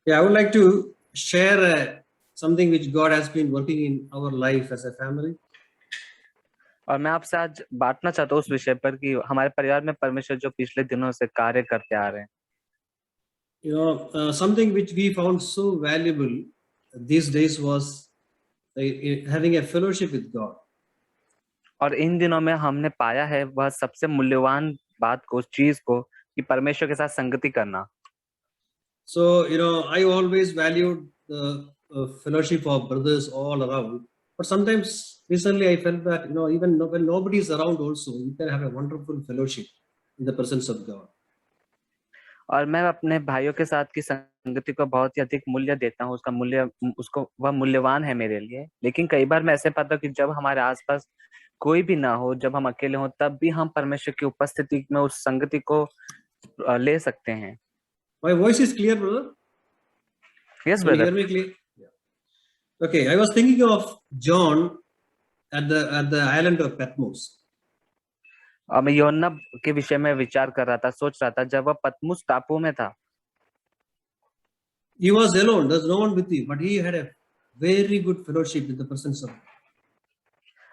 Yeah, I would like to share something which God has been working in our life as a family. और मैं आपसे आज बांटना चाहता हूँ उस विषय पर कि हमारे परिवार में परमेश्वर जो पिछले दिनों से कार्य करते आ रहे हैं। You know, something which we found so valuable these days was having a fellowship with God. और इन दिनों में हमने पाया है वह सबसे मूल्यवान बात को, चीज को, कि परमेश्वर के साथ संगति करना। So, I always valued the fellowship of brothers all around. But sometimes recently I felt that, even when nobody is around also, you can have a wonderful fellowship in the presence of God. और मैं अपने भाइयों के साथ की संगति को बहुत ही अधिक मूल्य देता हूँ, उसको वह मूल्यवान है मेरे लिए। लेकिन कई बार मैं ऐसे पाता हूँ कि जब हमारे आसपास कोई भी ना हो, जब हम अकेले हों, तब भी हम परमेश्वर की उपस्थिति में उस संगति को ले सकते हैं। My voice is clear, brother? Yes, Can you brother. hear me clear? Yeah. Okay, I was thinking of John at the island of Patmos. मैं योना के विषय में विचार कर रहा था, सोच रहा था जब वह पतमुस टापू में था। He was alone, there's no one with him, but he had a very good fellowship in the presence of God.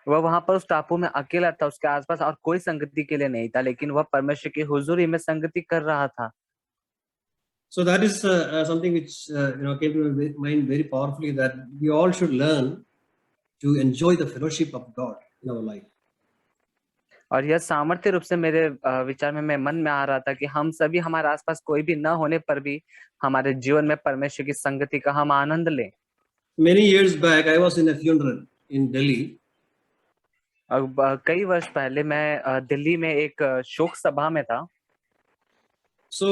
वह वहां पर उस टापू में अकेला था, उसके आसपास और कोई संगति के लिए नहीं था, लेकिन वह परमेश्वर की हुजूरी में संगति कर रहा था। So that is something which came to my mind very powerfully, that we all should learn to enjoy the fellowship of God in our life. और यह सामर्थ्य रूप से मेरे विचार में मन में आ रहा था कि हम सभी, हमारे आसपास कोई भी न होने पर भी, हमारे जीवन में परमेश्वर की संगति का हम आनंद लें। Many years back, I was in a funeral in Delhi. कई वर्ष पहले मैं दिल्ली में एक शोक सभा में था। So,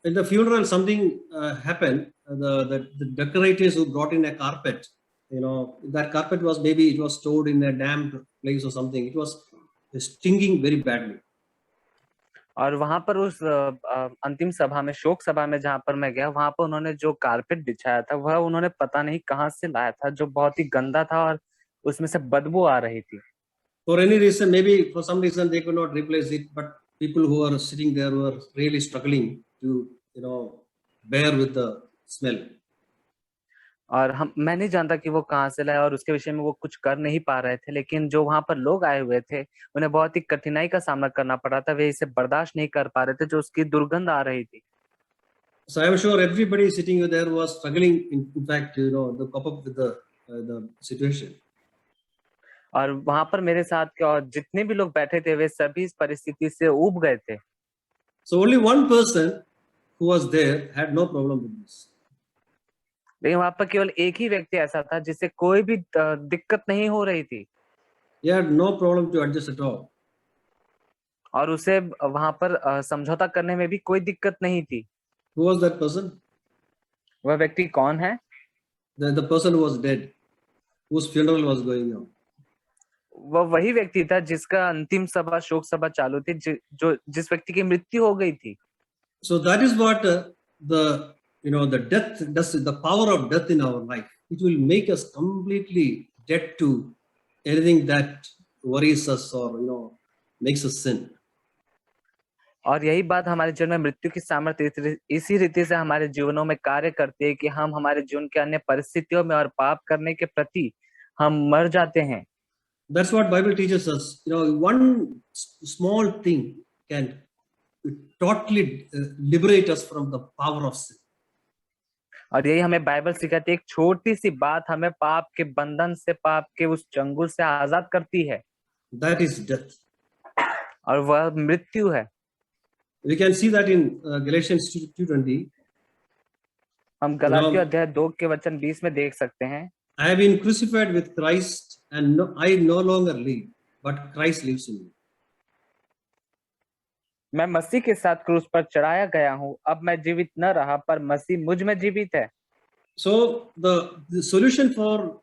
in the funeral, something happened. The decorators who brought in a carpet, that carpet was, maybe it was stored in a damp place or something. It was stinking very badly. और वहां पर उस अंतिम सभा में, शोक सभा में जहां पर मैं गया, वहां पर उन्होंने जो कारपेट बिछाया था वह उन्होंने पता नहीं कहां से लाया था, जो बहुत ही गंदा था और उसमें से बदबू आ रही थी। For any reason, maybe for some reason they could not replace it, but people who are sitting there were really struggling to, bear with the smell. और मैं नहीं जानता कि वो कहाँ से लाया और उसके विषय में वो कुछ कर नहीं पा रहे थे, लेकिन जो वहां पर लोग आए हुए थे उन्हें बहुत ही कठिनाई का सामना करना पड़ रहा था। वे इसे बर्दाश्त नहीं कर पा रहे थे, जो उसकी दुर्गंध आ रही थी। So I am sure everybody sitting there was struggling, in fact, to cope up with the situation. और वहां पर मेरे साथ के और जितने भी लोग बैठे थे वे सभी इस परिस्थिति से ऊब गए थे। So only one person who was there had no problem with this. लेकिन वहां पर केवल एक ही व्यक्ति ऐसा था जिसे कोई भी दिक्कत नहीं हो रही थी। He had no problem to adjust at all. और उसे वहां पर समझौता करने में भी कोई दिक्कत नहीं थी। Who was that person? वह व्यक्ति कौन है? The person who was dead, whose funeral was going on. वह वही व्यक्ति था जिसका अंतिम सभा, शोक सभा चालू थी, जिस व्यक्ति की मृत्यु हो गई थी। So that is what the death does, the power of death in our life. It will make us completely dead to anything that worries us or makes us sin. और यही बात हमारे जीवन में मृत्यु की सामर्थ्य इसी रीति से हमारे जीवनों में कार्य करती है कि हम हमारे जीवन के अन्य परिस्थितियों में और पाप करने के प्रति हम मर जाते हैं। That's what Bible teaches us. One small thing can totally liberate us from the power of sin. और यही हमें बाइबल सिखाती है, एक छोटी सी बात हमें पाप के बंधन से, पाप के उस चंगुल से आजाद करती है। That is death. और वह मृत्यु है। We can see that in Galatians 2:20. हम गलातियों अध्याय 2 के वचन 20 में देख सकते हैं। I have been crucified with Christ, and I no longer live, but Christ lives in me. मैं मसीह के साथ क्रूस पर चढ़ाया गया हूँ, अब मैं जीवित न रहा, पर मसीह मुझ में जीवित है। So the solution for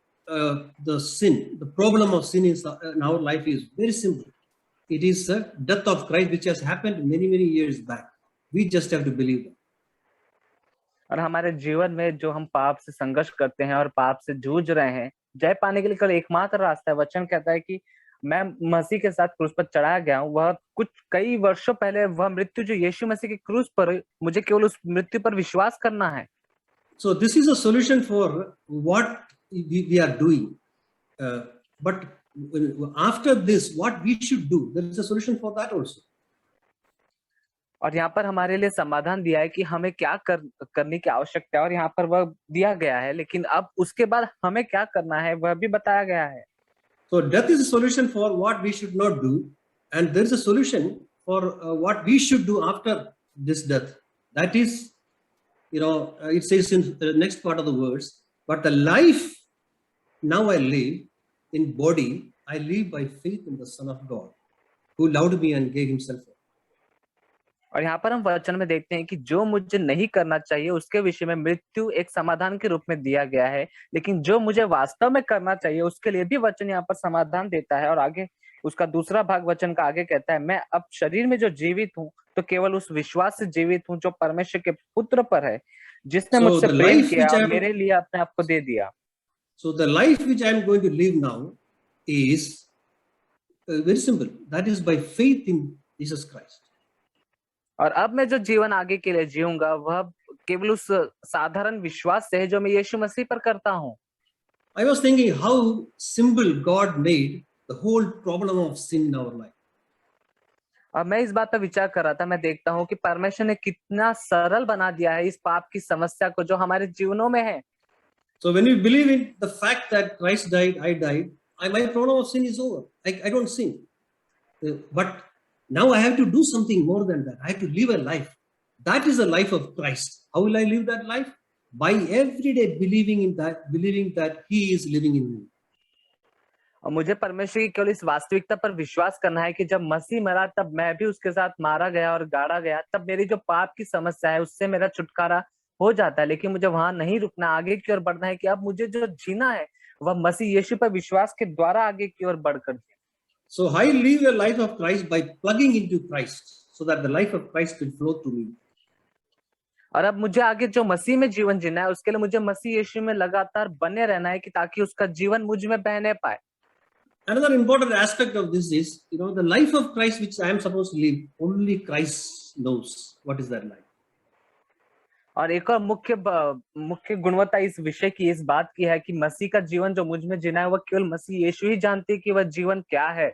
the sin, the problem of sin in our life is very simple. It is the death of Christ, which has happened many years back. We just have to believe that. और हमारे जीवन में जो हम पाप से संघर्ष करते हैं और पाप से जूझ रहे हैं, जय पाने के लिए केवल एकमात्र रास्ता है। वचन कहता है कि मैं मसीह के साथ क्रूस पर चढ़ाया गया हूँ। वह कुछ कई वर्षों पहले वह मृत्यु जो यीशु मसीह के क्रूस पर, मुझे केवल उस मृत्यु पर विश्वास करना है। So this is a solution for what we are doing. But after this, what we should do, there is a solution for that also. और यहाँ पर हमारे लिए समाधान दिया है कि हमें क्या करने की आवश्यकता है, और यहाँ पर वह दिया गया है, लेकिन अब उसके बाद हमें क्या करना है वह भी बताया गया है. So death is a solution for what we should not do, and there is a solution for what we should do after this death. That is, it says in the next part of the verse, but the life now I live in body, I live by faith in the Son of God, who loved me and gave himself. और यहाँ पर हम वचन में देखते हैं कि जो मुझे नहीं करना चाहिए उसके विषय में मृत्यु एक समाधान के रूप में दिया गया है, लेकिन जो मुझे वास्तव में करना चाहिए उसके लिए भी वचन यहाँ पर समाधान देता है. और आगे उसका दूसरा भाग वचन का आगे कहता है, मैं अब शरीर में जो जीवित हूँ तो केवल उस विश्वास से जीवित हूँ जो परमेश्वर के पुत्र पर है, जिसने मुझसे प्रेम किया और मेरे लिए अपने आप को दे दिया. So the life which I am going to live now is very simple. That is by faith in Jesus Christ. और अब मैं जो जीवन आगे के लिए जीऊंगा वह केवल उस साधारण विश्वास से है जो मैं यीशु मसीह पर करता हूँ. I was thinking how simple God made the whole problem of sin in our life. अब मैं इस बात पर विचार कर रहा था, मैं देखता हूँ कि परमेश्वर ने कितना सरल बना दिया है इस पाप की समस्या को जो हमारे जीवनों में है. So when you believe in the fact that Christ died, I died, my problem of sin is over. I don't sin. But now I have to do something more than that. I have to live a life. That is the life of Christ. How will I live that life? By every day believing that He is living in me. और मुझे परमेश्वर की केवल इस वास्तविकता पर विश्वास करना है कि जब मसीह मरा तब मैं भी उसके साथ मारा गया और गाड़ा गया, तब मेरी जो पाप की समस्या है उससे मेरा छुटकारा हो जाता है. लेकिन मुझे वहां नहीं रुकना, आगे की ओर बढ़ना है कि अब मुझे जो जीना है वह मसीह यीशु पर विश्वास के द्वारा आगे की ओर बढ़कर. So I live a life of Christ by plugging into Christ, so that the life of Christ will flow through me. और अब मुझे आगे जो मसीह में जीवन जीना है उसके लिए मुझे मसीह यीशु में लगातार बने रहना है कि ताकि उसका जीवन मुझ में बहने पाए. Another important aspect of this is, the life of Christ which I am supposed to live, only Christ knows what is that life. और एक और मुख्य गुणवत्ता इस विषय की इस बात की है कि मसीह का जीवन जो मुझ में जीना है वह केवल मसीह यीशु ही जानते हैं कि वह जीवन क्या है.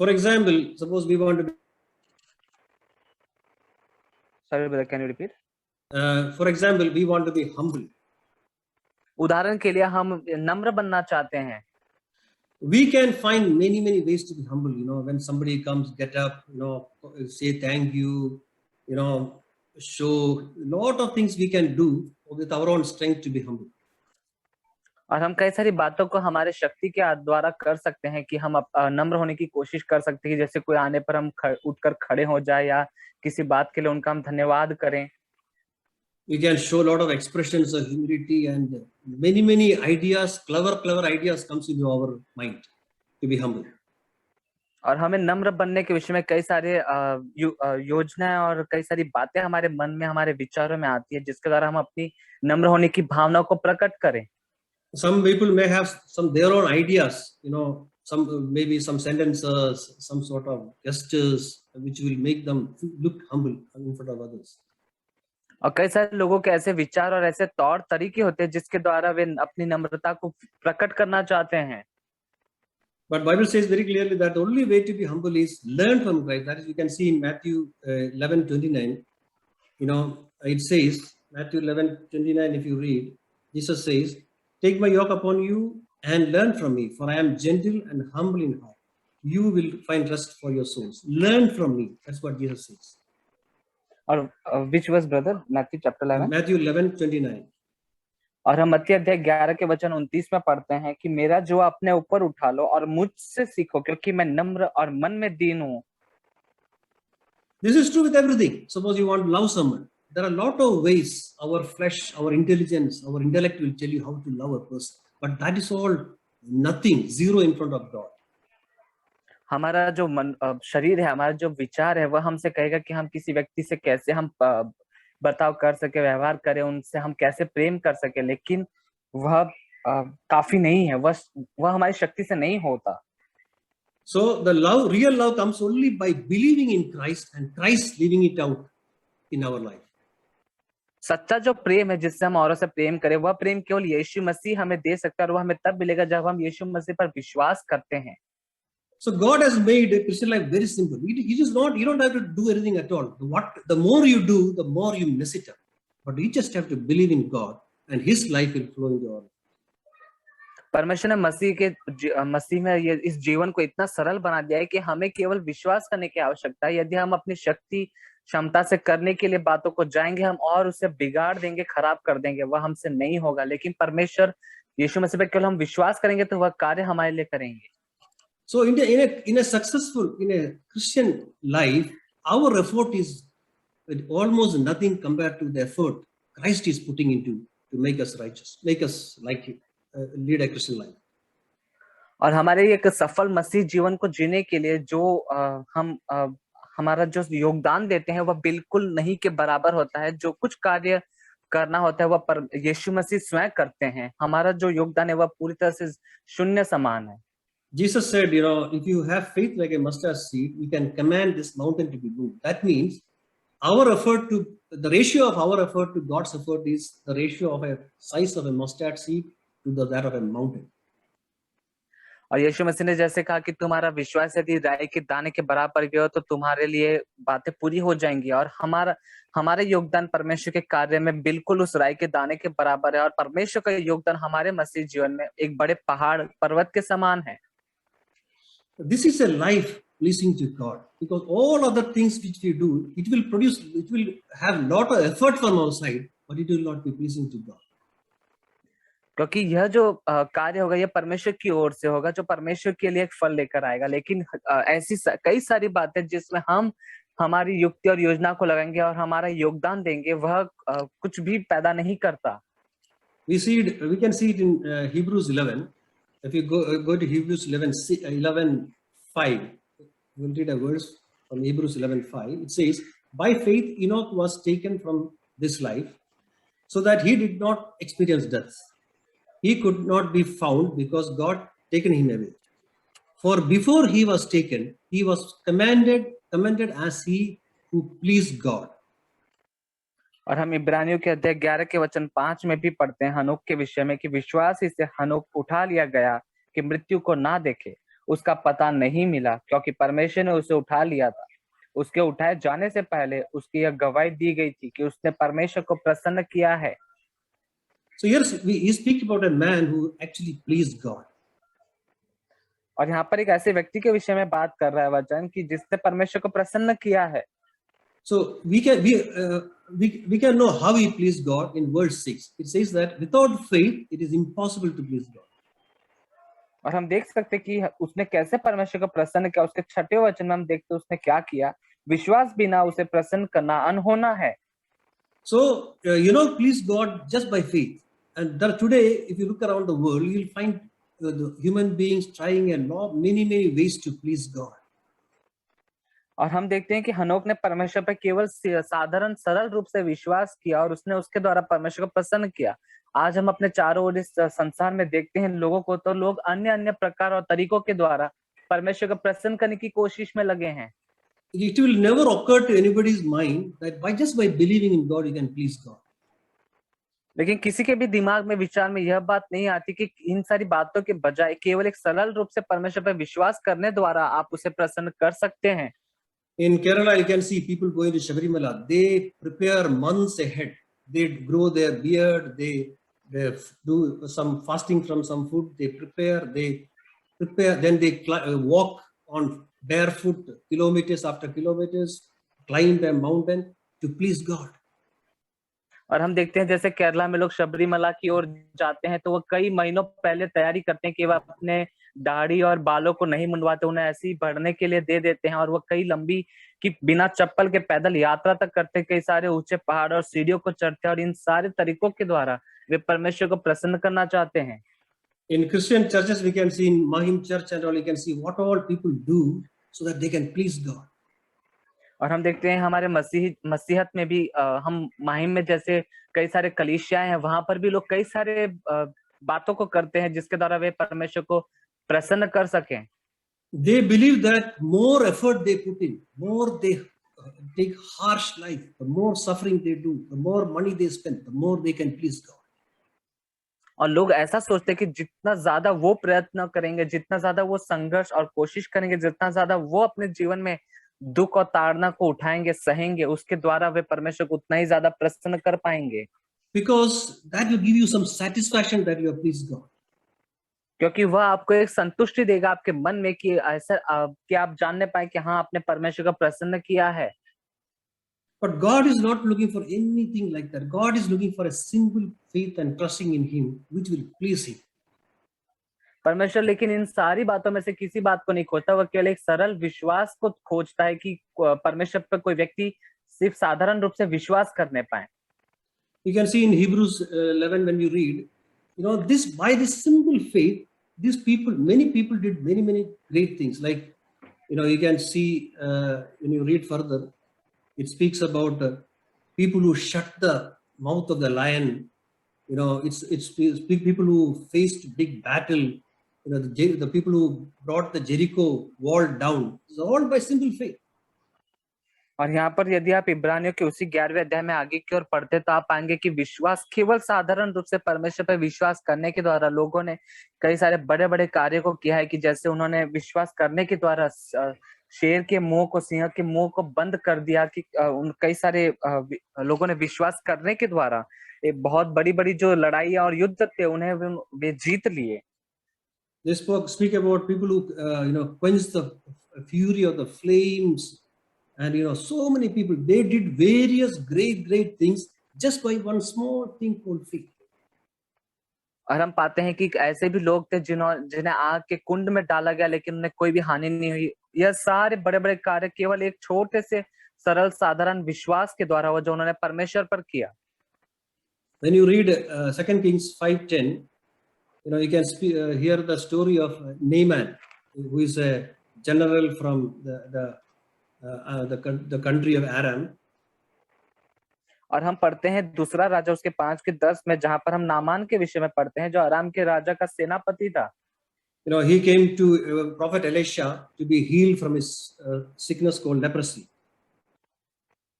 For example, suppose we want to be, sorry brother, can you repeat? For example, we want to be humble. उदाहरण के लिए हम नम्र बनना चाहते हैं. We can find many ways to be humble. When somebody comes, get up, say thank you, show a lot of things we can do with our own strength to be humble. और हम कई सारी बातों को हमारे शक्ति के द्वारा कर सकते हैं कि हम नम्र होने की कोशिश कर सकते हैं. जैसे कोई आने पर हम उठकर खड़े हो जाए या किसी बात के लिए उनका हम धन्यवाद करें. We can show a lot of expressions of humility and many ideas, clever ideas comes into our mind to be humble. और हमें नम्र बनने के विषय में कई सारे योजनाएं और कई सारी बातें हमारे मन में, हमारे विचारों में आती है जिसके द्वारा हम अपनी नम्र होने की भावना को प्रकट करें. Some people may have their own ideas, maybe some sentences, some sort of gestures which will make them look humble in front of others. और कई सारे लोगों के ऐसे विचार और ऐसे तौर तरीके होते हैं जिसके द्वारा वे अपनी नम्रता को प्रकट करना चाहते हैं. But Bible says very clearly that the only way to be humble is learn from Christ. That is, you can see in Matthew 11:29. It says, Matthew 11:29, if you read, Jesus says, take my yoke upon you and learn from me, for I am gentle and humble in heart. You will find rest for your souls. Learn from me. That's what Jesus says. और which was brother? Matthew chapter 11. Matthew 11:29. और हम मत्ती अध्याय 11 के वचन 29 में पढ़ते हैं कि मेरा जो अपने ऊपर उठा लो और मुझसे सीखो क्योंकि मैं नम्र और मन में दीन हूँ. This is true with everything. Suppose you want to love someone. There are a lot of ways our flesh, our intelligence, our intellect will tell you how to love a person. But that is all nothing, zero in front of God. हमारा जो शरीर है, हमारा जो विचार है वह हमसे कहेगा कि हम किसी व्यक्ति से कैसे हम बर्ताव कर सके, व्यवहार करें, उनसे हम कैसे प्रेम कर सके, लेकिन वह काफी नहीं है, वह हमारी शक्ति से नहीं होता. So the real love comes only by believing in Christ and Christ living it out in our life. सच्चा जो प्रेम है जिससे हम औरों से प्रेम करें, वह प्रेम केवल यीशु मसीह हमें दे सकता है और वह हमें तब मिलेगा जब हम यीशु मसीह पर विश्वास करते हैं। So God has made a Christian life very simple. It is not, you don't have to do anything at all. The more you do, the more you mess it up. But you just have to believe in God and His life will flow into your life. परमेश्वर ने मसीह में ये इस जीवन को इतना सरल बना दिया है कि हमें केवल विश्वास करने की आवश्यकता है। यदि हम अपनी शक्ति क्षमता से करने के लिए बातों को जाएंगे हम और उसे बिगाड़ देंगे, खराब कर देंगे, वह हमसे नहीं होगा। लेकिन परमेश्वर यीशु मसीह पे केवल हम विश्वास करेंगे तो वह कार्य हमारे लिए करेंगे। So in a successful, in a Christian life, our effort is almost nothing compared to the effort Christ is putting into to make us righteous, make us like lead a Christian life. और हमारे एक सफल मसीह जीवन को जीने के लिए जो हमारा जो योगदान देते हैं वह बिल्कुल नहीं के बराबर होता है। जो कुछ कार्य करना होता है वह यीशु मसीह स्वयं करते हैं। हमारा जो योगदान है वह पूरी तरह से शून्य समान है। Jesus said, if you have faith like a mustard seed, you can command this mountain to be moved. That means the ratio of our effort to God's effort is the ratio of a size of a mustard seed to that of a mountain. और यीशु मसीह ने जैसे कहा कि तुम्हारा विश्वास यदि राई के दाने के बराबर भी हो तो तुम्हारे लिए बातें पूरी हो जाएंगी। और हमारे योगदान परमेश्वर के कार्य में बिल्कुल उस राई के दाने के बराबर है। और परमेश्वर का योगदान हमारे मसीह जीवन में एक बड़े पहाड़ पर्वत के समान है। This is a life pleasing to God, because all other things which we do, it will have lot of effort from our side, but it will not be pleasing to God. क्योंकि यह जो कार्य होगा यह परमेश्वर की ओर से होगा, जो परमेश्वर के लिए एक फल लेकर आएगा। लेकिन ऐसी कई सारी बातें जिसमें हम हमारी युक्ति और योजना को लगाएंगे और हमारा योगदान देंगे, वह कुछ भी पैदा नहीं करता। We can see it in Hebrews 11. If you go to Hebrews 11:5, we'll read a verse from Hebrews 11:5. It says, "By faith Enoch was taken from this life, so that he did not experience death. He could not be found because God taken him away. For before he was taken, he was commended as he who pleased God." और हम इब्रानियों के अध्याय 11 के वचन 5 में भी पढ़ते हैं हनोक के विषय में कि विश्वास ही से हनोक उठा लिया गया कि मृत्यु को ना देखे, उसका पता नहीं मिला क्योंकि परमेश्वर ने उसे उठा लिया था। उसके उठाए जाने से पहले उसकी यह गवाही दी गई थी कि उसने परमेश्वर को प्रसन्न किया है। So here he speaks about a man who actually pleased God. और यहाँ पर एक ऐसे व्यक्ति के विषय में बात कर रहा है वचन कि जिसने परमेश्वर को प्रसन्न किया है। So we can know how he pleased God in verse 6. It says that without faith it is impossible to please God. और हम देख सकते हैं कि उसने कैसे परमेश्वर को प्रसन्न किया। उसके 6वें वचन में हम देखते हैं उसने क्या किया। विश्वास बिना उसे प्रसन्न करना अनहोना है। So please God just by faith. And today, if you look around the world, you will find the human beings trying many ways to please God. और हम देखते हैं कि हनोक ने परमेश्वर पर केवल साधारण सरल रूप से विश्वास किया और उसने उसके द्वारा परमेश्वर को प्रसन्न किया। आज हम अपने चारों ओर इस संसार में देखते हैं लोगों को, तो लोग अन्य प्रकार और तरीकों के द्वारा परमेश्वर को प्रसन्न करने की कोशिश में लगे हैं। It will never occur to anybody's mind that by believing in God you can please God. लेकिन किसी के भी दिमाग में विचार में यह बात नहीं आती कि इन सारी बातों के बजाय केवल एक सरल रूप से परमेश्वर पर विश्वास करने द्वारा आप उसे प्रसन्न कर सकते हैं। In Kerala, you can see people going to Shabarimala. They prepare months ahead. They grow their beard. They do some fasting from some food. They prepare. Then they walk on barefoot kilometers after kilometers, climb a mountain to please God. और हम देखते हैं जैसे केरला में लोग शबरीमला की ओर जाते हैं तो वो कई महीनों पहले तैयारी करते हैं कि वह अपने दाढ़ी और बालों को नहीं मुंडवाते, उन्हें ऐसे ही बढ़ने के लिए दे देते हैं। और वो कई लंबी की बिना चप्पल के पैदल यात्रा तक करते हैं, कई सारे ऊंचे पहाड़ और सीढ़ियों को चढ़ते हैं और इन सारे तरीकों के द्वारा वे परमेश्वर को प्रसन्न करना चाहते हैं। In Christian churches, we can see in Mahim Church and all, you can see what all people do so that they can please God. और हम देखते हैं हमारे मसीहत में भी हम माहिम में जैसे कई सारे कलीसियाएं हैं, वहां पर भी लोग कई सारे बातों को करते हैं जिसके द्वारा वे परमेश्वर को प्रसन्न कर सकें। They believe that more effort they put in, more they take harsh life, the more suffering they do, the more money they spend, the more they can please God. और लोग ऐसा सोचते हैं कि जितना ज्यादा वो प्रयत्न करेंगे, जितना ज्यादा वो संघर्ष और कोशिश करेंगे, जितना ज्यादा वो अपने जीवन में दुख और ताड़ना को उठाएंगे, सहेंगे, उसके द्वारा वे परमेश्वर को उतना ही ज्यादा प्रसन्न कर पाएंगे, Because that will give you some satisfaction that you have pleased God. क्योंकि वह आपको एक संतुष्टि देगा आपके मन में कि ऐसा कि आप जानने पाए कि हाँ, आपने परमेश्वर को प्रसन्न किया है। But God is not looking for anything like that. God is looking for a simple faith and trusting in Him, which will please Him. परमेश्वर लेकिन इन सारी बातों में से किसी बात को नहीं खोजता, वह केवल एक सरल विश्वास को खोजता है कि परमेश्वर पर कोई व्यक्ति सिर्फ साधारण रूप से विश्वास करने पाए। You can see in Hebrews 11 when you read, this by this simple faith, these people, many people did many great things. Like, you can see when you read further, it speaks about people who shut the mouth of the lion. It's people who faced big battle. The people who brought the Jericho wall down. It's all by simple faith. और यहाँ पर यदि आप इब्रानियों के उसी 11वें अध्याय में आगे की ओर पढ़ते तो आप पाएंगे कि विश्वास केवल साधारण रूप से परमेश्वर पर विश्वास करने के द्वारा लोगों ने कई सारे बड़े बड़े कार्यों को किया है, कि जैसे उन्होंने विश्वास करने के द्वारा शेर के मुंह को, सिंह के मुंह को बंद कर दिया, कि उन कई सारे लोगों ने विश्वास करने के द्वारा एक बहुत बड़ी बड़ी जो लड़ाई और युद्ध थे उन्हें वे जीत लिए। They speak about people who quenched the fury of the flames. And so many people, they did various great things just by one small thing called faith. और हम पाते हैं कि ऐसे भी लोग थे जिन्हें आग के कुंड में डाला गया लेकिन उन्हें कोई भी हानि नहीं हुई। यह सारे बड़े बड़े कार्य केवल एक छोटे से सरल साधारण विश्वास के द्वारा हुआ जो उन्होंने परमेश्वर पर किया। When you read 2 Kings 5:10, you can hear the story of Naaman, who is a general from the country of Aram. और हम पढ़ते हैं दूसरा राजा उसके 5:10 में, जहां पर हम नामान के विषय में पढ़ते हैं जो अराम के राजा का सेनापति था। He came to prophet Elisha to be healed from his sickness called leprosy.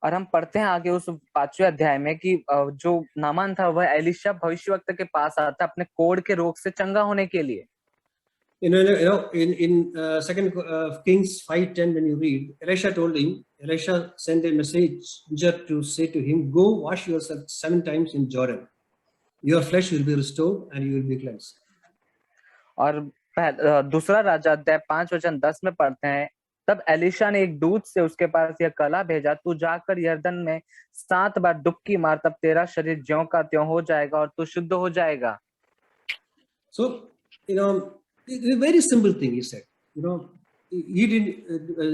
और हम पढ़ते हैं आगे उस 5वें अध्याय में कि जो नामान था वह एलिशा भविष्यवक्ता के पास आता अपने कोढ़ के रोग से चंगा होने के लिए। In 2 Kings 5:10, when you read, Elisha sent a messenger to say to him, "Go wash yourself 7 times in Jordan. Your flesh will be restored and you will be cleansed." और दूसरा राजा अध्याय 5:10 में पढ़ते हैं, तब एलिशा ने एक दूत से उसके पास यह कला भेजा, तू जाकर यर्दन में 7 बार डुबकी मार, तब तेरा शरीर ज्यों का त्यों हो जाएगा और तू शुद्ध हो जाएगा। So, a very simple thing he said.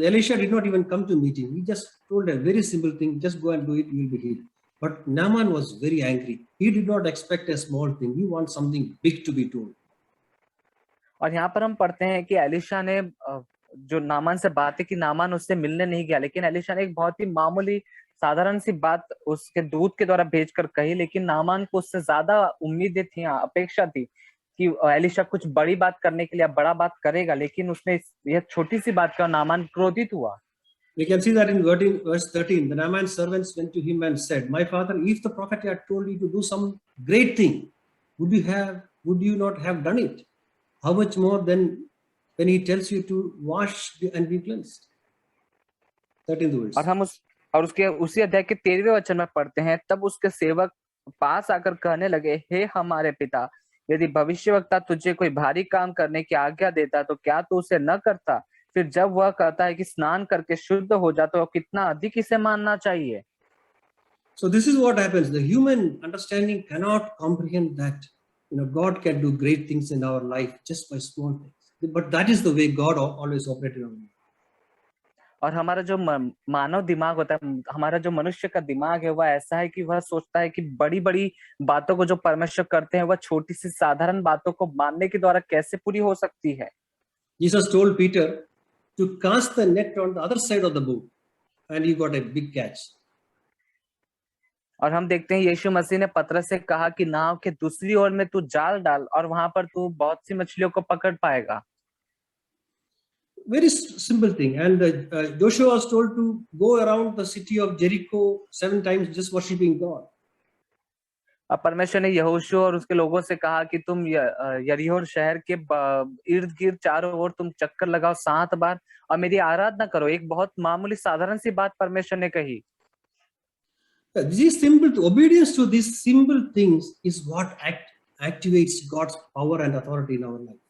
Elisha did not even come to meet him. He just told a very simple thing, just go and do it, you will be healed. But Naaman was very angry. He did not expect a small thing. He wants something big to be told. और यहाँ पर हम पढ़ते हैं कि Elisha ने जो Naaman से बात है कि नामान उससे मिलने नहीं गया, लेकिन एलिशा ने एक बहुत ही मामूली साधारण सी बात उसके दूत के द्वारा भेजकर कही, लेकिन नामान को उससे ज्यादा उम्मीदें थी, अपेक्षा थी कि एलिशा कुछ बड़ी बात करने के लिए बड़ा बात करेगा, लेकिन उसने यह छोटी सी बात का नामान क्रोधित हुआ। We can see that in verse 13. The Naaman's servants went to him and said, "My father, if the prophet had told you to do some great thing, would you not have done it? How much more then when he tells you to wash and be cleansed?" 13th verse. और हम उसके उसी अध्याय के 13वें वचन में पढ़ते हैं, तब उसके सेवक पास आकर कहने लगे, हे हमारे पिता, यदि भविष्यवक्ता तुझे कोई भारी काम करने की आज्ञा देता तो क्या तू उसे न करता? फिर जब वह कहता है कि स्नान करके शुद्ध हो जा, तो कितना अधिक इसे मानना चाहिए। So this is what happens. The human understanding cannot comprehend that God can do great things in our life just by small things. But that is the way God always operated on me. और हमारा जो मानव दिमाग होता है, हमारा जो मनुष्य का दिमाग है, वह ऐसा है कि वह सोचता है कि बड़ी बड़ी बातों को जो परमेश्वर करते हैं वह छोटी सी साधारण बातों को मानने के द्वारा कैसे पूरी हो सकती है। Jesus told Peter to cast the net on the other side of the boat and he got a big catch. और हम देखते हैं यीशु मसीह ने पतरस से कहा कि नाव के दूसरी ओर में तू जाल डाल और वहां पर तू बहुत सी मछलियों को पकड़ पाएगा। Very simple thing. And Joshua was told to go around the city of Jericho 7 times just worshiping God. अब परमेश्वर ने यहोशू और उसके लोगों से कहा कि तुम यरीहो शहर के इर्द गिर्द चारों ओर तुम चक्कर लगाओ 7 बार और मेरी आराधना करो। एक बहुत मामूली साधारण सी बात परमेश्वर ने कही। These simple obedience to these simple things is what activates God's power and authority in our life.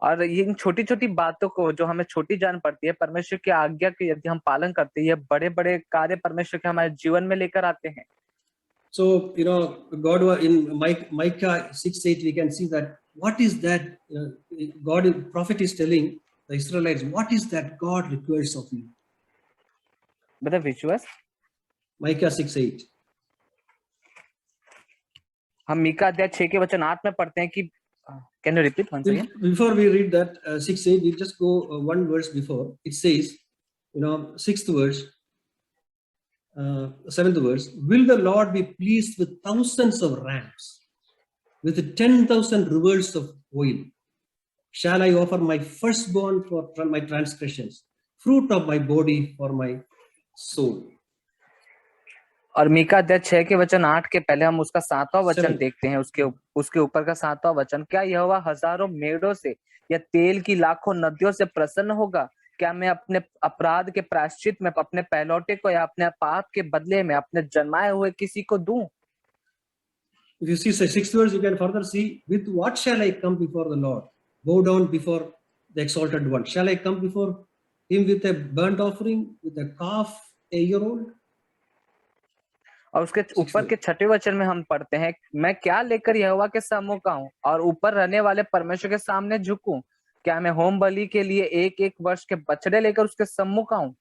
और ये छोटी छोटी बातों को जो हमें छोटी जान पड़ती है, परमेश्वर की आज्ञा के यदि हम पालन करते हैं, ये बड़े बड़े कार्य परमेश्वर के हमारे जीवन में लेकर आते हैं। So, God in Micah 6:8, we can see that what is that prophet is telling the Israelites, what is that God requires of you? बता विश्वास Micah 6:8. हम मीका अध्याय 6 के वचन 8 में पढ़ते हैं कि can you repeat once again? Before we read that 6:8, we just go one verse before. It says, 6th verse, 7th verse, will the Lord be pleased with thousands of rams, with 10,000 rivers of oil? Shall I offer my firstborn for my transgressions, fruit of my body for my soul? और मीका अध्याय 6 के वचन 8 के पहले हम उसका 7वां वचन 7. देखते हैं। उसके ऊपर का 7वां वचन, क्या यहोवा हजारों मेढ़ों से या तेल की लाखों नदियों से प्रसन्न होगा? क्या मैं अपने अपराध के प्रायश्चित में अपने पहलौटे को या अपने पाप के बदले में अपने जन्माए हुए किसी को दूं? If you see 6th verse, you can further see, with what shall I come before the Lord? Bow down before the exalted one. Shall I come before him with a burnt offering, with a calf a year old? और उसके ऊपर के 6वें वचन में हम पढ़ते हैं, मैं क्या लेकर यहोवा के सम्मुख आऊं और ऊपर रहने वाले परमेश्वर के सामने झुकूं? क्या मैं होम बलि के लिए 1-1 वर्ष के बछड़े लेकर उसके सम्मुख आऊं?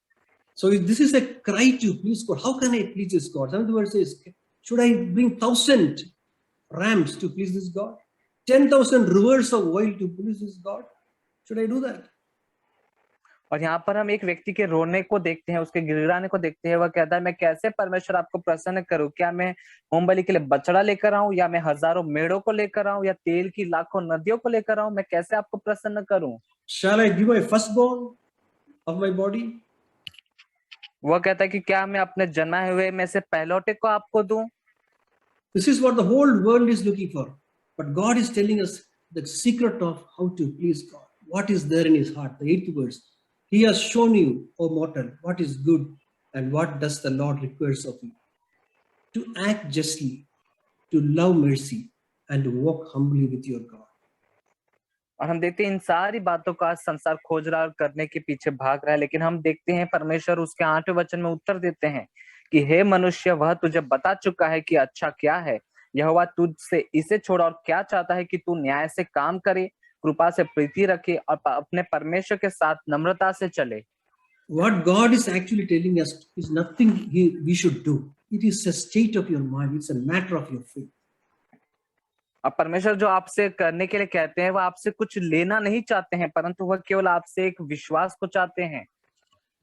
So this is a cry to please God. How can I please this God? Some of the verse says, should I bring 1,000 rams to please this God? 10,000 rivers of oil to please this God? Should I do that? और यहाँ पर हम एक व्यक्ति के रोने को देखते हैं, उसके गिड़गिड़ाने को देखते हैं। वह कहता है, मैं कैसे परमेश्वर आपको प्रसन्न करूं? क्या मैं होम बलि के लिए बछड़ा लेकर आऊं या मैं हजारों मेढ़ों को लेकर आऊं या तेल की लाखों नदियों को लेकर आऊं? मैं कैसे आपको प्रसन्न करूं? Shall I give my firstborn of my body? वह कहता है कि क्या मैं अपने जन्माए हुए में से पहलौटे को आपको दूं? This is what the whole world is looking for. But God is telling us the secret of how to please God. What is there in his heart? The 8th verse. He has shown you, O mortal, what is good and what does the Lord requires of you. To act justly, to love mercy, and to walk humbly with your God. और हम देखते हैं इन सारी बातों का आज संसार खोज रहा और करने के पीछे भाग रहा है, लेकिन हम देखते हैं परमेश्वर उसके 8वें वचन में उत्तर देते हैं कि हे मनुष्य, वह तुझे बता चुका है कि अच्छा क्या है। यहोवा तुझसे इसे छोड़ा और क्या चाहता है कि तू न्याय से काम करे, कृपा से प्रीति रखे और अपने परमेश्वर के साथ नम्रता से चले। What God is actually telling us is nothing we should do. It is a state of your mind. It's a matter of your faith. अब परमेश्वर जो आपसे करने के लिए कहते हैं, वह आपसे कुछ लेना नहीं चाहते हैं, परंतु वह केवल आपसे एक विश्वास को चाहते हैं।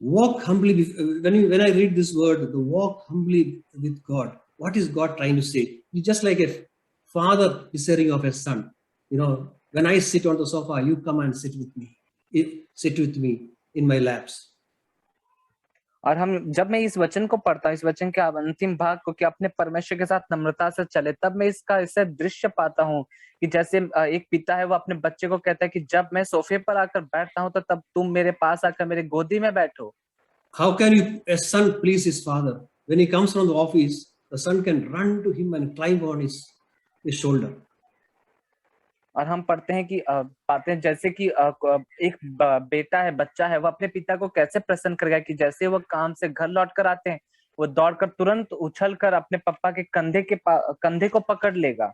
Walk humbly. When I read this word, the walk humbly with God, what is God trying to say? It's just like a father desiring of a son. When I sit on the sofa, you come and sit with me in my laps. और जब मैं इस वचन को पढ़ता हूँ, इस वचन के अंतिम भाग को, कि अपने परमेश्वर के साथ नम्रता से चले, तब मैं इसका ऐसा दृश्य पाता हूँ कि जैसे एक पिता है, वो अपने बच्चे को कहता है कि जब मैं सोफे पर आकर बैठता हूँ तो तब तुम मेरे पास आकर मेरे गोदी में बैठो। How can a son please his father? When he comes from the office, the son can run to him and climb on his shoulder. और हम पढ़ते हैं कि पाते हैं जैसे कि एक बेटा है, बच्चा है, वो अपने पिता को कैसे प्रसन्न करेगा कि जैसे वो काम से घर लौट कर आते हैं, वो दौड़कर तुरंत उछलकर अपने पापा के कंधे को पकड़ लेगा।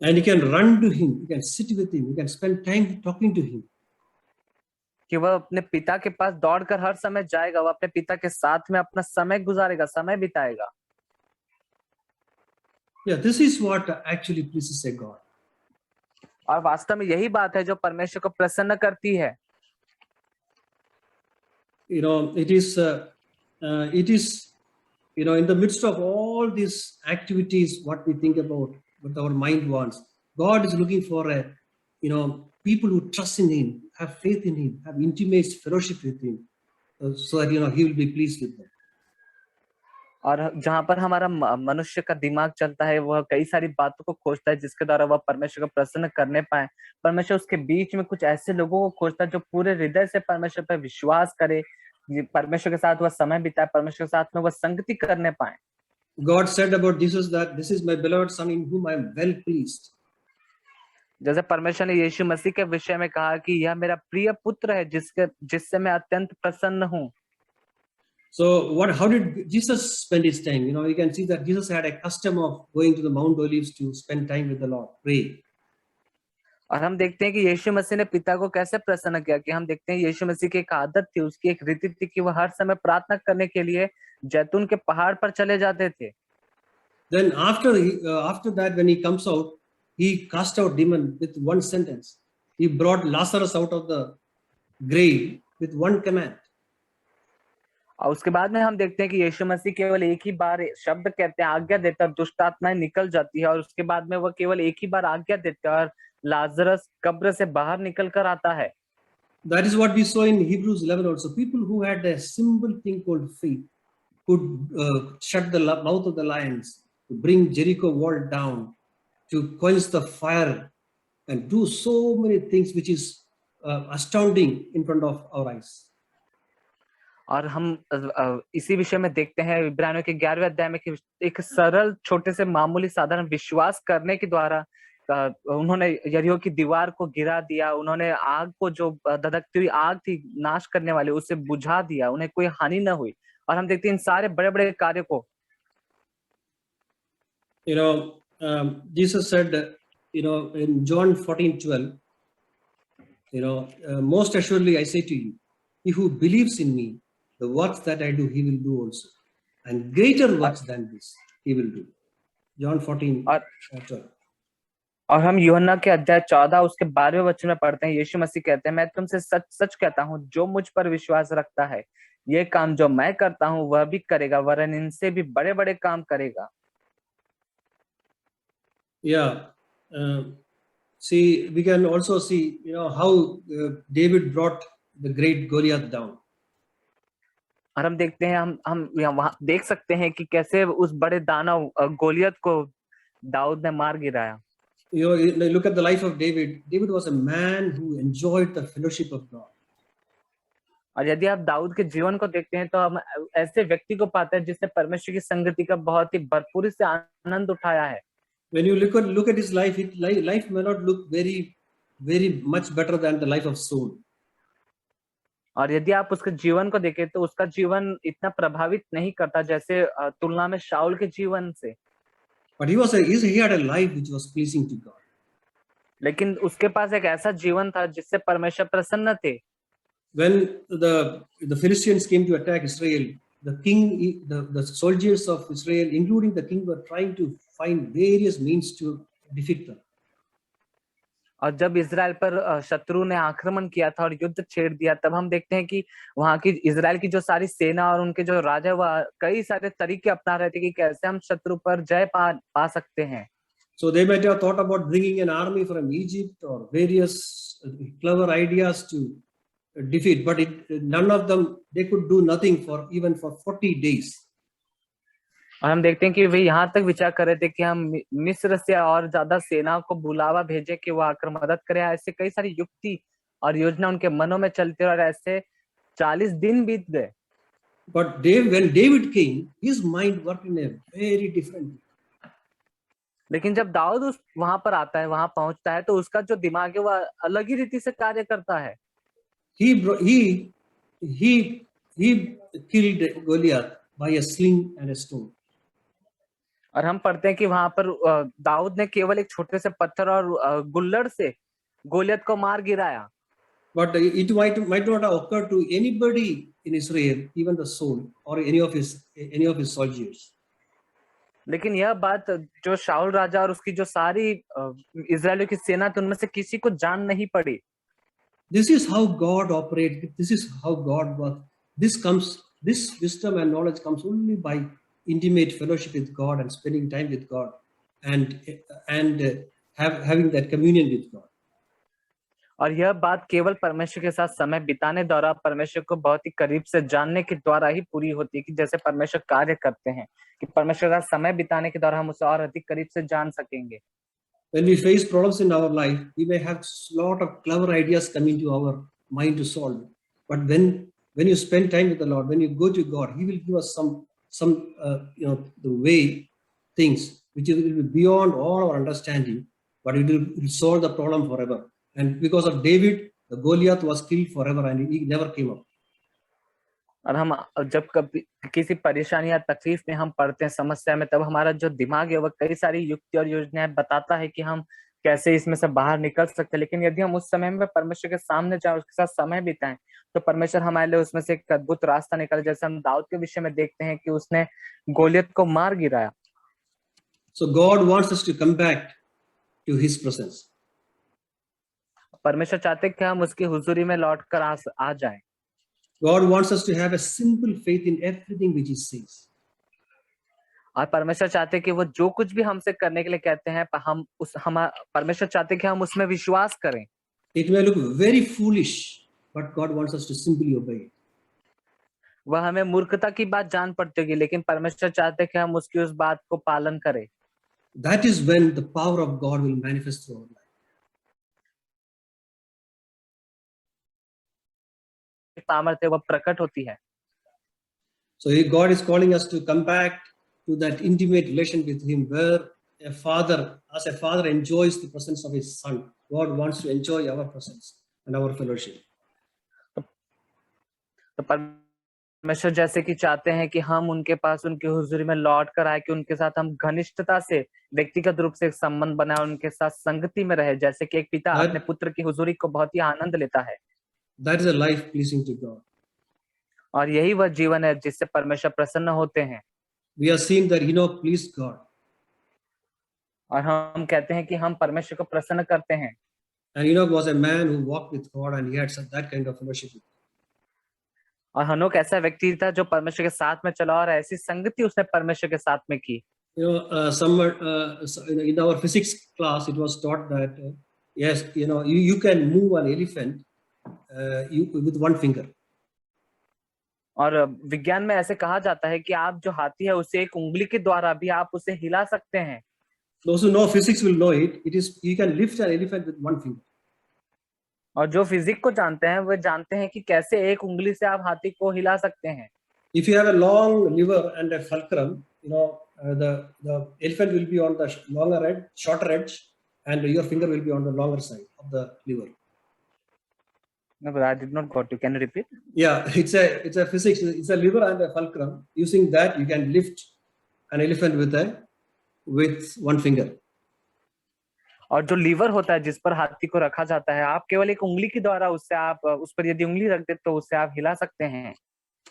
And he can run to him, he can sit with him, he can spend time talking to him. कि वह अपने पिता के पास दौड़कर हर समय जाएगा, वह अपने पिता के साथ में अपना समय गुजारेगा, समय बिताएगा। Yeah, this is what actually pleases a God. और वास्तव में यही बात है जो परमेश्वर को प्रसन्न करती है। It is in the midst of all these activities, what we think about, what our mind wants, God is looking for people who trust in him, have faith in him, have intimate fellowship with him, so that he will be pleased with them. और जहाँ पर हमारा मनुष्य का दिमाग चलता है, वह कई सारी बातों को खोजता है जिसके द्वारा वह परमेश्वर को प्रसन्न करने पाए। परमेश्वर उसके बीच में कुछ ऐसे लोगों को खोजता है जो पूरे हृदय से परमेश्वर पर विश्वास करे, परमेश्वर के साथ वह समय बिताए, परमेश्वर के साथ में वह संगति करने पाए। God said about Jesus that this is my beloved son in whom I am well pleased. जैसे परमेश्वर ने यीशु मसीह के विषय में कहा कि यह मेरा प्रिय पुत्र है जिससे मैं अत्यंत प्रसन्न हूँ। So how did Jesus spend his time? You can see that Jesus had a custom of going to the Mount Olives to spend time with the Lord, pray. और हम देखते हैं कि यीशु मसीह ने पिता को कैसे प्रसन्न किया, कि हम देखते हैं यीशु मसीह की एक आदत थी, उसकी एक रीति थी कि वह हर समय प्रार्थना करने के लिए जैतून के पहाड़ पर चले जाते थे। Then after that, when he comes out, he cast out demon with one sentence. He brought Lazarus out of the grave with one command. और उसके बाद में हम देखते हैं कि यीशु मसीह केवल एक ही बार शब्द कहते हैं, आज्ञा देता है, दुष्ट आत्माएं निकल जाती है, और उसके बाद में वह केवल एक ही बार आज्ञा देते हैं और लाजरस कब्र से बाहर निकल कर आता है। That is what we saw in Hebrews 11 also. People who had a simple thing called faith could shut the mouth of the lions, to bring Jericho wall down, to quench the fire, and do so many things which is astounding in front of our eyes. और हम इसी विषय में देखते हैं इब्रानियों के 11वें अध्याय में कि एक सरल छोटे से मामूली साधारण विश्वास करने के द्वारा उन्होंने यरीहो की दीवार को गिरा दिया, उन्होंने आग को, जो धधकती हुई आग थी नाश करने वाली, उसे बुझा दिया, उन्हें कोई हानि न हुई। और हम देखते हैं इन सारे बड़े-बड़े कार्यों को। Jesus said, in John 14:12, most assuredly I say to you, he who believes in me, the works that I do, he will do also, and greater works than this he will do. John 14:12. और हम यूहन्ना के अध्याय 14 उसके 12वें वचन में पढ़ते हैं, यीशु मसीह कहते हैं, मैं तुमसे सच सच कहता हूँ, जो मुझ पर विश्वास रखता है, ये काम जो मैं करता हूँ वह भी करेगा, वरन इनसे भी बड़े-बड़े काम करेगा। See, we can also see, how David brought the great Goliath down. और हम देखते हैं, हम वहां देख सकते हैं कि कैसे उस बड़े दानव गोलियत को दाऊद ने मार गिराया। Look at the life of David. David was a man who enjoyed the fellowship of God. और यदि आप दाऊद के जीवन को देखते हैं तो हम ऐसे व्यक्ति को पाते हैं जिसने परमेश्वर की संगति का बहुत ही भरपूरी से आनंद उठाया है। When you look at his life, life may not look very, very much better than the life of Saul. और यदि आप उसके जीवन को देखें तो उसका जीवन इतना प्रभावित नहीं करता जैसे तुलना में शाऊल के जीवन से। But he had a life which was pleasing to God. लेकिन उसके पास एक ऐसा जीवन था जिससे परमेश्वर प्रसन्न थे। When the Philistines came to attack Israel, the soldiers of Israel, including the king, were trying to find various means to defeat them. और जब इजराइल पर शत्रु ने आक्रमण किया था और युद्ध छेड़ दिया, तब हम देखते हैं कि वहां की इजराइल की जो सारी सेना और उनके जो राजा वह कई सारे तरीके अपना रहे थे कि कैसे हम शत्रु पर जय पा सकते हैं। So they might have thought about bringing an army from Egypt or various clever ideas to defeat, but none of them, they could do nothing even for 40 days. और हम देखते हैं कि वे यहाँ तक विचार कर रहे थे कि हम मिस्र से और ज्यादा सेना को बुलावा भेजे कि वो आकर मदद करे। ऐसे कई सारी युक्ति और योजना उनके मनों में चलती और ऐसे 40 दिन बीत गए। But when David came, his mind worked in a very different way. लेकिन जब दाऊद वहां पर आता है, वहां पहुंचता है, तो उसका जो दिमाग है वह अलग ही रीति से कार्य करता है। He killed Goliath by a sling and a stone. और हम पढ़ते हैं कि वहां पर दाऊद ने केवल एक छोटे से पत्थर और गुल्लड़ से गोलियत को मार गिराया। But it might not have occurred to anybody in Israel, even the Saul or any of his soldiers. लेकिन यह बात जो शाऊल राजा और उसकी जो सारी इजरायलियों की सेना थी उनमें से किसी को जान नहीं पड़ी। This is how God operates. This is how God works. This wisdom and knowledge comes only by intimate fellowship with God and spending time with God and having that communion with God. और यह बात केवल परमेश्वर के साथ समय बिताने द्वारा, परमेश्वर को बहुत ही करीब से जानने के द्वारा ही पूरी होती है, कि जैसे परमेश्वर कार्य करते हैं, कि परमेश्वर के साथ समय बिताने के द्वारा हम उसे और अधिक करीब से जान सकेंगे। When we face problems in our life, we may have lot of clever ideas coming to our mind to solve. But when you spend time with the Lord, when you go to God, He will give us some the way things which will be beyond all our understanding, but it will solve the problem forever. And because of David, the Goliath was killed forever, and he never came up. और हम जब कभी किसी परेशानी या तकलीफ में हम पड़ते हैं, समस्या में, तब हमारा जो दिमाग है वह कई सारी युक्ति और योजनाएं बताता है कि हम कैसे इसमें से बाहर निकल सकते हैं। लेकिन यदि हम उस समय में परमेश्वर के सामने जाए, उसके साथ समय बिताएं, तो परमेश्वर हमारे लिए उसमें से एक अद्भुत रास्ता निकाले। जैसे हम दाऊद के विषय में देखते हैं कि उसने गोलियत को मार गिराया। So God wants us to come back to His presence. परमेश्वर चाहते हैं कि हम उसकी हुजूरी में लौट कर आ जाएं। God wants us to have a simple faith in everything which He says. और परमेश्वर चाहते हैं कि वो जो कुछ भी हमसे करने के लिए कहते हैं, परमेश्वर चाहते हैं कि हम उसमें विश्वास करें। It may look very foolish, but God wants us to simply obey it. वह हमें मूर्खता की बात जान पड़ती होगी, लेकिन परमेश्वर चाहते हैं कि हम उसकी उस बात को पालन करें। That is when the power of God will manifest through our life. सामर्थ्य वह प्रकट होती है। So God is calling us to come back to that intimate relation with Him, where as a father enjoys the presence of his son, God wants to enjoy our presence and our fellowship. तो परमेश्वर जैसे कि चाहते हैं कि हम उनके पास, उनकी हुजूरी में लौट कर आए, कि उनके साथ हम घनिष्ठता से, व्यक्तिगत रूप से एक संबंध बनाए, उनके साथ संगति में रहे, जैसे कि एक पिता अपने पुत्र की हुजूरी को बहुत ही आनंद लेता है। That is a life pleasing to God. और यही वह जीवन है जिससे परमेश्वर प्रसन्न होते हैं। We have seen that Enoch pleased God. और हम कहते हैं कि हम परमेश्वर को प्रसन्न करते हैं। And Enoch was a man who walked with God, and he had that kind of fellowship with God. और हनोक ऐसा व्यक्ति था जो परमेश्वर के साथ में चला, और ऐसी संगति उसने परमेश्वर के साथ में की। In our physics class, it was taught that yes, you can move an elephant with one finger. और विज्ञान में ऐसे कहा जाता है कि आप जो हाथी है उसे एक उंगली के द्वारा भी आप उसे हिला सकते हैं। Those who know physics will know it. It is you can lift an elephant with one finger. और जो फिजिक्स को जानते हैं वो जानते हैं कि कैसे एक उंगली से आप हाथी को हिला सकते हैं। If you have a long liver and a fulcrum, the elephant will be on the longer edge, shorter edge, and your finger will be on the longer side of the liver. No, but I did not got you. Can you repeat? Yeah, it's a physics. It's a liver and a fulcrum. Using that, you can lift an elephant with one finger. और जो liver होता है जिस पर हाथी को रखा जाता है, आप केवल एक उंगली के द्वारा उससे आप उस पर यदि उंगली रख दे तो उससे आप हिला सकते हैं।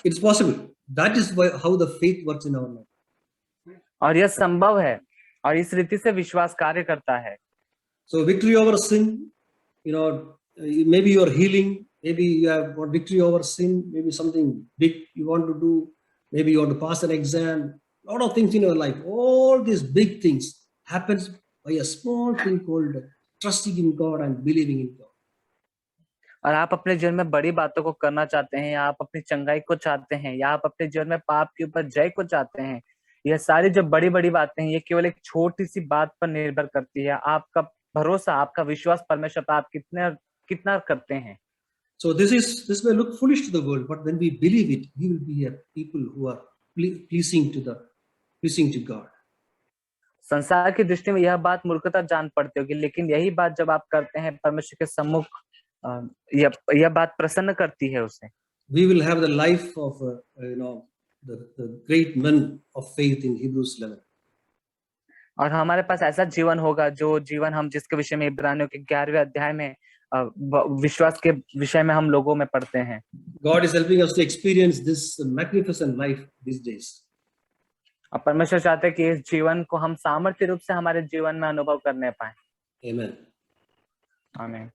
It's possible. That is how the faith works in our life. और यह संभव है, और इस रीति से विश्वास कार्य करता है। So victory over sin, maybe you're healing, maybe you have got victory over sin, maybe something big you want to do, maybe you want to pass an exam, a lot of things in your life. All these big things happens by a small thing called trusting in God and believing in God. और आप अपने जीवन में बड़ी बातों को करना चाहते हैं, या आप अपनी चंगाई को चाहते हैं, या आप अपने जीवन में पाप के ऊपर जय को चाहते हैं, यह सारी जो बड़ी बड़ी बातें हैं, ये केवल एक छोटी सी बात पर निर्भर करती है। आपका भरोसा, आपका विश्वास परमेश्वर पर आप कितना करते हैं। So this may look foolish to the world, but when we believe it, we will be a people who are pleasing to God. संसार की दृष्टि में यह बात मूर्खता जान पड़ती होगी, लेकिन यही बात जब आप करते हैं परमेश्वर के सम्मुख, यह बात प्रसन्न करती है उसे। We will have the life of the great men of faith in Hebrews 11. और हमारे पास ऐसा जीवन होगा जो जीवन हम जिसके विषय में इब्रानियों के 11वें अध्याय में विश्वास के विषय में हम लोगों में पढ़ते हैं। God is helping us to experience this magnificent life these days. और परमेश्वर चाहते हैं कि इस जीवन को हम सामर्थ्य रूप से हमारे जीवन में अनुभव करने पाए। Amen. आमीन।